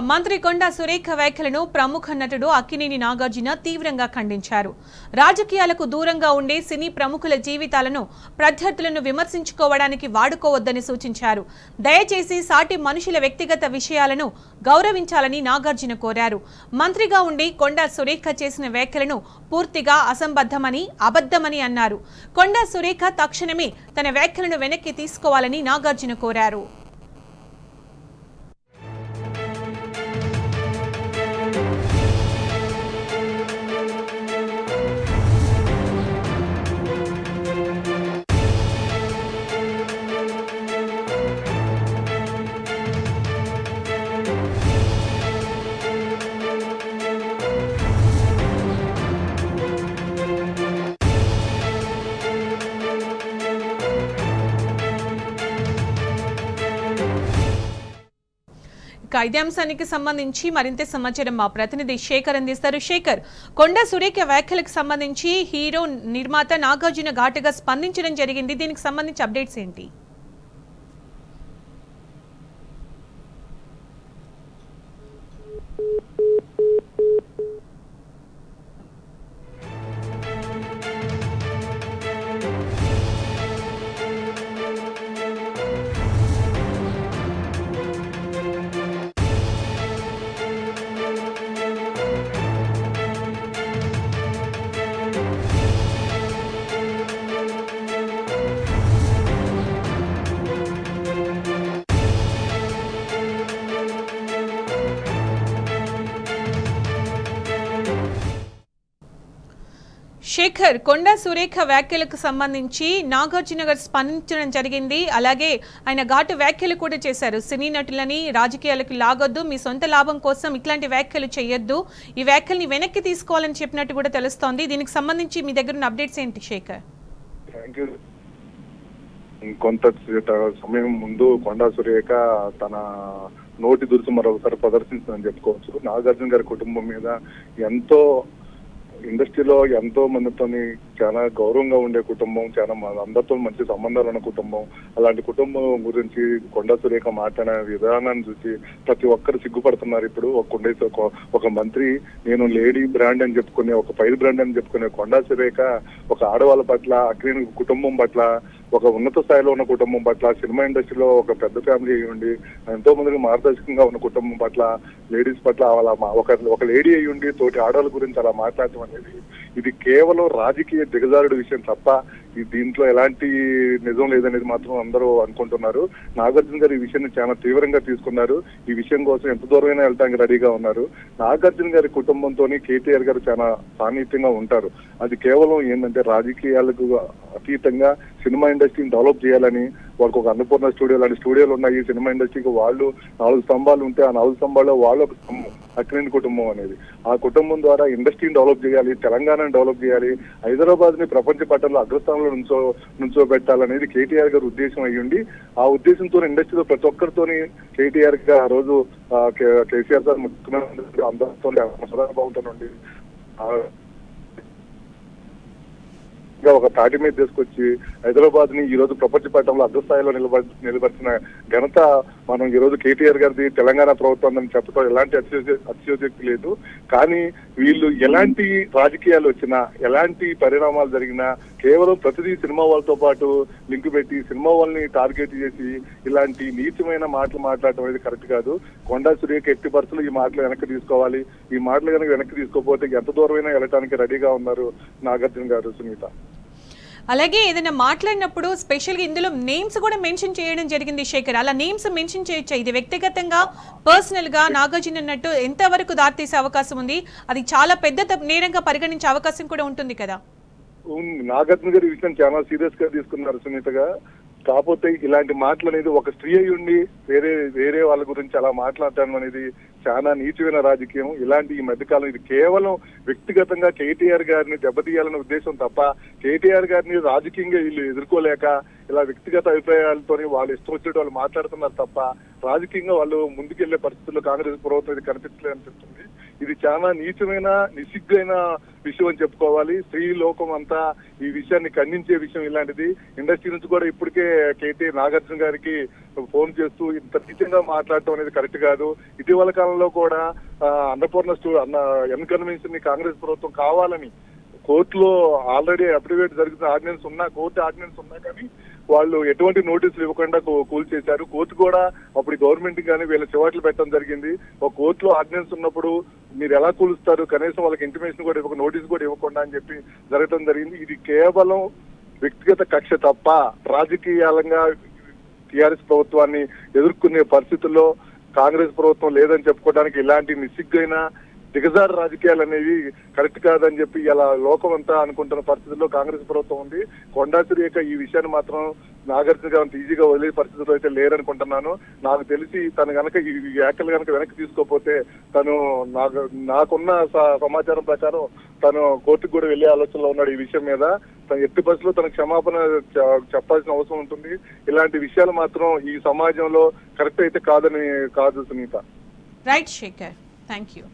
మంత్రి కొండా సురేఖ వ్యాఖ్యలను ప్రముఖ నటుడు అక్కినేని నాగార్జున తీవ్రంగా ఖండించారు. రాజకీయాలకు దూరంగా ఉండే సినీ ప్రముఖుల జీవితాలను ప్రత్యర్థులను విమర్శించుకోవడానికి వాడుకోవద్దని సూచించారు. దయచేసి సాటి మనుషుల వ్యక్తిగత విషయాలను గౌరవించాలని నాగార్జున కోరారు. మంత్రిగా ఉండి కొండా సురేఖ చేసిన వ్యాఖ్యలను పూర్తిగా అసంబద్ధమని, అబద్ధమని అన్నారు. కొండా సురేఖ తక్షణమే తన వ్యాఖ్యలను వెనక్కి తీసుకోవాలని నాగార్జున కోరారు. ఇదే అంశానికి సంబంధించి మరింత సమాచారం మా ప్రతినిధి శేఖర్ అందిస్తారు. శేఖర్, కొండా సురేఖ వ్యాఖ్యలకు సంబంధించి హీరో నిర్మాత నాగార్జున ఘాటుగా స్పందించడం జరిగింది. దీనికి సంబంధించి అప్డేట్స్ ఏంటి? శేఖర్, కొండా సురేఖ వ్యాఖ్యలకు సంబంధించి నాగార్జున గారు స్పందించడం జరిగింది. అలాగే ఆయన ఘాటు వ్యాఖ్యలు కూడా చేశారు. సినీ నటులని రాజకీయాలకు లాగొద్దు, మీ సొంత లాభం కోసం ఇట్లాంటి వ్యాఖ్యలు చేయొద్దు, ఈ వ్యాఖ్యల్ని వెనక్కి తీసుకోవాలని చెప్పినట్టు కూడా తెలుస్తోంది. దీనికి సంబంధించి మీ దగ్గర ఉన్న అప్డేట్స్ ఏంటి శేఖర్? కొంత సమయం ముందు కొండా సురేఖ తన నోటి దురుసు మరొకసారి ప్రదర్శించిందని చెప్పుకోవచ్చు. నాగార్జున గారి కుటుంబం మీద ఇండస్ట్రీలో ఎంతో మందితోని చాలా గౌరవంగా ఉండే కుటుంబం, చాలా అందరితో మంచి సంబంధాలు ఉన్న కుటుంబం. అలాంటి కుటుంబం గురించి కొండా సురేఖ మాట్లాడిన విధానాన్ని చూసి ప్రతి ఒక్కరు సిగ్గుపడుతున్నారు. ఇప్పుడు ఒక మంత్రి నేను లేడీ బ్రాండ్ అని చెప్పుకునే, ఒక పైరు బ్రాండ్ అని చెప్పుకునే కొండా సురేఖ ఒక ఆడవాళ్ళ పట్ల, అక్కినేని కుటుంబం పట్ల, ఒక ఉన్నత స్థాయిలో ఉన్న కుటుంబం పట్ల, సినిమా ఇండస్ట్రీలో ఒక పెద్ద ఫ్యామిలీ అయ్యి ఉండి ఎంతో మందికి మార్గదర్శకంగా ఉన్న కుటుంబం పట్ల, లేడీస్ పట్ల ఒక లేడీ అయ్యి ఉండి తోటి ఆడవాళ్ళ గురించి అలా మాట్లాడటం అనేది ఇది కేవలం రాజకీయ దిగజారుడు విషయం తప్ప దీంట్లో ఎలాంటి నిజం లేదనేది మాత్రం అందరూ అనుకుంటున్నారు. నాగార్జున గారు ఈ విషయాన్ని చాలా తీవ్రంగా తీసుకున్నారు. ఈ విషయం కోసం ఎంత దూరమైనా వెళ్ళడానికి రెడీగా ఉన్నారు. నాగార్జున గారి కుటుంబంతో కేటీఆర్ గారు చాలా సాన్నిహిత్యంగా ఉంటారు. అది కేవలం ఏంటంటే రాజకీయాలకు అతీతంగా సినిమా ఇండస్ట్రీని డెవలప్ చేయాలని, వాళ్ళకి ఒక అన్నపూర్ణ స్టూడియో లాంటి స్టూడియోలు ఉన్నాయి. సినిమా ఇండస్ట్రీకి వాళ్ళు 4 స్తంభాలు ఉంటే ఆ 4 స్తంభాల్లో వాళ్ళు ఒక స్తంభం, అక్కినేని కుటుంబం అనేది. ఆ కుటుంబం ద్వారా ఇండస్ట్రీని డెవలప్ చేయాలి, తెలంగాణను డెవలప్ చేయాలి, హైదరాబాద్ ని ప్రపంచ పట్టణంలో అగ్రస్థానంలో నుంచోబెట్టాలనేది కేటీఆర్ గారి ఉద్దేశం అయ్యుండి, ఆ ఉద్దేశంతో ఇండస్ట్రీలో ప్రతి ఒక్కరితోని కేటీఆర్ గా ఆ రోజు కేసీఆర్ సార్ ముఖ్యమంత్రి అందరితో బాగుంటానండి ఒక తాటి మీద తీసుకొచ్చి హైదరాబాద్ ని ఈ రోజు ప్రపంచ పట్టణంలో అగ్రస్థాయిలో నిలబడిన ఘనత మనం ఈ రోజు కేటీఆర్ గారిది, తెలంగాణ ప్రభుత్వం అని చెప్పడం ఎలాంటి అతిశయోక్తి లేదు. కానీ వీళ్ళు ఎలాంటి రాజకీయాలు వచ్చినా, ఎలాంటి పరిణామాలు జరిగినా కేవలం ప్రతిదీ సినిమా వాళ్ళతో పాటు లింక్ పెట్టి సినిమా వాళ్ళని టార్గెట్ చేసి ఇలాంటి నీచమైన మాటలు మాట్లాడటం అనేది కరెక్ట్ కాదు. కొండా సురేఖ ఎట్టి పరిస్థితులు ఈ మాటలు వెనక్కి తీసుకోవాలి. ఈ మాటలు కనుక వెనక్కి తీసుకోకపోతే ఎంత దూరమైనా వెళ్ళడానికి రెడీగా ఉన్నారు నాగార్జున గారు, సునీత. అలాగే ఏదైనా మాట్లాడినప్పుడు స్పెషల్గా ఇందులో నేమ్స్ కూడా మెన్షన్ చేయడం జరిగింది శేఖర్. అలా నేమ్స్ మెన్షన్ చేయొచ్చా? ఇది వ్యక్తిగతంగా, పర్సనల్ గా నాగార్జున అన్నట్టు ఎంతవరకు దారితీసే అవకాశం ఉంది? అది చాలా పెద్ద నేరంగా పరిగణించే అవకాశం కూడా ఉంటుంది కదా. నాగార్జున గారి విషయం చాలా సీరియస్ గా తీసుకున్నారు సునీతగా. కాకపోతే ఇలాంటి మాటలు అనేది ఒక స్త్రీ అయి ఉండి వేరే వాళ్ళ గురించి అలా మాట్లాడటం అనేది చాలా నీచమైన రాజకీయం. ఇలాంటి ఈ మధ్యకాలం ఇది కేవలం వ్యక్తిగతంగా కేటీఆర్ గారిని దెబ్బతీయాలనే ఉద్దేశం తప్ప కేటీఆర్ గారిని రాజకీయంగా వీళ్ళు ఎదుర్కోలేక ఇలా వ్యక్తిగత అభిప్రాయాలతో వాళ్ళు ఇష్టం వచ్చినట్టు వాళ్ళు మాట్లాడుతున్నారు తప్ప రాజకీయంగా వాళ్ళు ముందుకెళ్లే పరిస్థితుల్లో కాంగ్రెస్ ప్రభుత్వం ఇది కనిపించలేదు అనిపిస్తుంది. ఇది చాలా నీచమైన నిసిగ్గైన విషయం అని చెప్పుకోవాలి. స్త్రీ లోకం అంతా ఈ విషయాన్ని ఖండించే విషయం ఇలాంటిది. ఇండస్ట్రీ నుంచి కూడా ఇప్పటికే కేటీ నాగార్జున గారికి ఫోన్ చేస్తూ ఇంత నీచంగా మాట్లాడటం అనేది కరెక్ట్ కాదు. ఇటీవల కాలంలో కూడా అన్నపూర్ణ ఎన్ కన్వెన్షన్ ని కాంగ్రెస్ ప్రభుత్వం కావాలని కోర్టులో ఆల్రెడీ అఫిడవిట్ జరుగుతున్న ఆర్డినెన్స్ ఉన్నా, కోర్టు ఆర్డినెన్స్ ఉన్నా కానీ వాళ్ళు ఎటువంటి నోటీసులు ఇవ్వకుండా కూల్చేశారు. కోర్టు కూడా అప్పుడు గవర్నమెంట్ కానీ వీళ్ళ చివాట్లు పెట్టడం జరిగింది. ఒక కోర్టులో ఆర్డినెన్స్ ఉన్నప్పుడు మీరు ఎలా కూలుస్తారు, కనీసం వాళ్ళకి ఇంటిమేషన్ కూడా ఇవ్వక, నోటీస్ కూడా ఇవ్వకుండా అని చెప్పి జరగడం జరిగింది. ఇది కేవలం వ్యక్తిగత కక్ష తప్ప రాజకీయాలంగా టీఆర్ఎస్ ప్రభుత్వాన్ని ఎదుర్కొనే పరిస్థితుల్లో కాంగ్రెస్ ప్రభుత్వం లేదని చెప్పుకోవడానికి ఇలాంటి నిస్సిగ్గైన దిగజారు రాజకీయాలు అనేవి కరెక్ట్ కాదని చెప్పి ఇలా లోకం అంతా అనుకుంటున్న పరిస్థితుల్లో కాంగ్రెస్ ప్రభుత్వం ఉంది. కొండా సురేఖ ఈ విషయాన్ని మాత్రం నాగార్జున గారు ఈజీగా వదిలే పరిస్థితుల్లో అయితే లేరనుకుంటున్నాను. నాకు తెలిసి తను గనక ఈ వ్యాఖ్యలు కనుక వెనక్కి తీసుకోకపోతే తను నాకున్న సమాచారం ప్రకారం తను కోర్టుకు కూడా వెళ్లే ఆలోచనలో ఉన్నాడు. ఈ విషయం మీద తను ఎట్టి బస్సులో తనకు క్షమాపణ చెప్పాల్సిన అవసరం ఉంటుంది. ఇలాంటి విషయాలు మాత్రం ఈ సమాజంలో కరెక్ట్ అయితే కాదు Sunita. Right Shekhar, thank you.